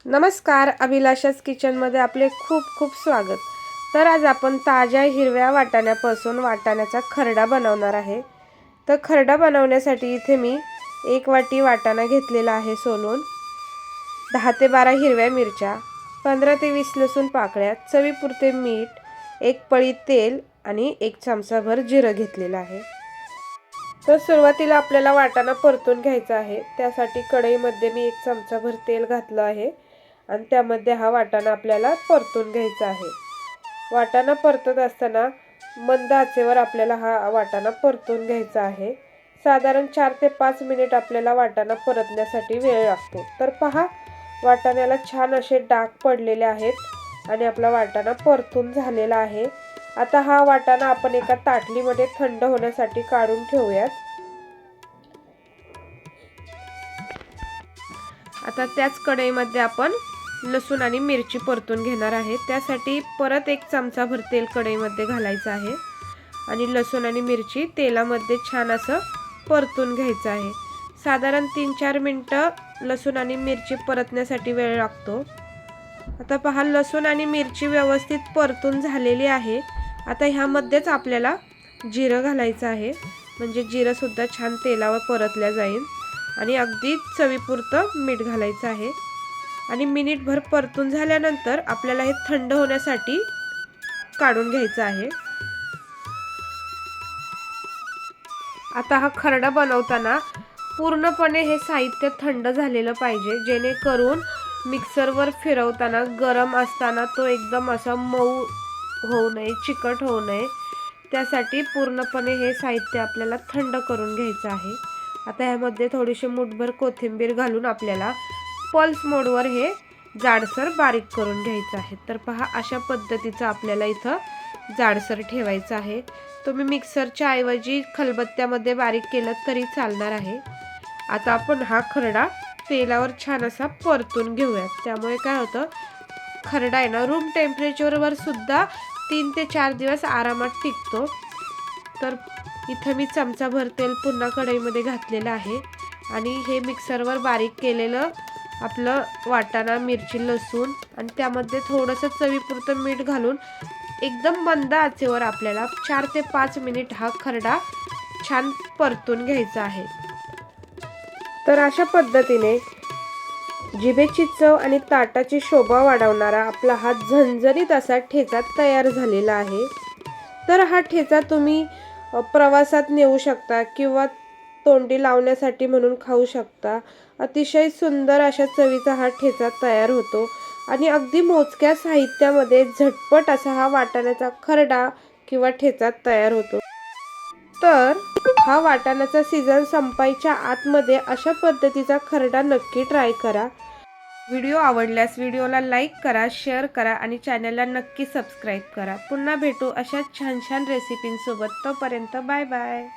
नमस्कार, अभिलाषा's किचनमध्ये आपले खूप खूप स्वागत। तर आज आपण ताज्या हिरव्या वाटाण्यापासून वाटाण्याचा खरडा बनवणार आहे। तर खरडा बनवण्यासाठी इथे मी 1 वाटी वाटाणा घेतलेला आहे सोलून, 10 ते 12 हिरव्या मिरच्या, 15 ते 20 लसूण पाकळ्या, चवीपुरते मीठ, 1 पळी तेल आणि 1 चमचाभर जिरं घेतलेलं आहे। तर सुरुवातीला आपल्याला वाटाणा परतून घ्यायचा आहे। त्यासाठी कढईमध्ये मी 1 चमचाभर तेल घातलं आहे आणि त्यामध्ये हा वाटाणा आपल्याला परतून घ्यायचा आहे। वाटाणा परतत असताना मंद आचेवर आपल्याला हा वाटाणा परतून घ्यायचा आहे। साधारण 4 ते 5 मिनिट आपल्याला वाटाणा परतण्यासाठी वेळ लागतो। तर पहा, वाटाण्याला छान असे डाग पडलेले आहेत आणि आपला वाटाणा परतून झालेला आहे। आता हा वाटाणा आपण एका ताटलीमध्ये थंड होण्यासाठी काढून ठेवूयात। आता त्याच कढईमध्ये आपण लसूण आणि मिरची परतून घेणार आहे। त्यासाठी परत 1 चमचाभर तेल कढईमध्ये घालायचं आहे आणि लसूण आणि मिरची तेलामध्ये छान असं परतून घ्यायचं आहे। साधारण 3-4 मिनिटं लसूण आणि मिरची परतण्यासाठी वेळ लागतो। आता पहा, लसूण आणि मिरची व्यवस्थित परतून झालेली आहे। आता ह्यामध्येच आपल्याला जिरं घालायचं आहे, म्हणजे जिरं सुद्धा छान तेलावर परतल्या जाईल आणि अगदी चवीपुरतं मीठ घालायचं आहे आणि मिनिटभर परतून झाल्यानंतर आपल्याला हे थंड होण्यासाठी काढून घ्यायचं आहे। आता हा खरडा बनवताना पूर्णपणे हे साहित्य थंड झालेलं पाहिजे, जेणेकरून मिक्सरवर फिरवताना गरम असताना तो एकदम असा मऊ होऊ नये, चिकट होऊ नये। त्यासाठी पूर्णपणे हे साहित्य आपल्याला थंड करून घ्यायचं आहे। आता ह्यामध्ये थोडीशी मूठभर कोथिंबीर घालून आपल्याला पल्स मोडवर हे जाडसर बारीक करून घ्यायचं आहे। तर पहा, अशा पद्धतीचं आपल्याला इथं जाडसर ठेवायचं आहे। तुम्ही मिक्सरच्या ऐवजी खलबत्त्यामध्ये बारीक केलं तरी चालणार आहे। आता आपण हा खरडा तेलावर छान असा परतून घेऊयात। त्यामुळे काय होतं, खरडा आहे ना रूम टेम्परेचरवर सुद्धा 3 ते 4 दिवस आरामात टिकतो। तर इथं मी चमचाभर तेल पुन्हा कढईमध्ये घातलेलं आहे आणि हे मिक्सरवर बारीक केलेलं आपलं वाटाणा, मिरची, लसूण आणि त्यामध्ये थोडंसं चवीपुरतं मीठ घालून एकदम मंद आचेवर आपल्याला 4 ते 5 मिनिट हा खरडा छान परतून घ्यायचा आहे। तर अशा पद्धतीने जिभेची चव आणि ताटाची शोभा वाढवणारा आपला हा झणझणीत असा ठेचा तयार झालेला आहे। तर हा ठेचा तुम्ही प्रवासात नेऊ शकता किंवा तोंडी लावण्यासाठी म्हणून खाऊ शकता। अतिशय सुंदर अशा चवीचा हा ठेचा तयार होतो आणि अगदी मोजक्या साहित्यामध्ये झटपट असा हा वाटाण्याचा खरडा किंवा ठेचा तयार होतो। तर हा वाटाण्याचा सीझन संपायच्या आतमध्ये अशा पद्धतीचा खरडा नक्की ट्राय करा। व्हिडिओ आवडल्यास व्हिडिओला लाईक करा, शेअर करा आणि चॅनलला नक्की सबस्क्राईब करा। पुन्हा भेटू अशा छान छान रेसिपींसोबत। तोपर्यंत बाय बाय।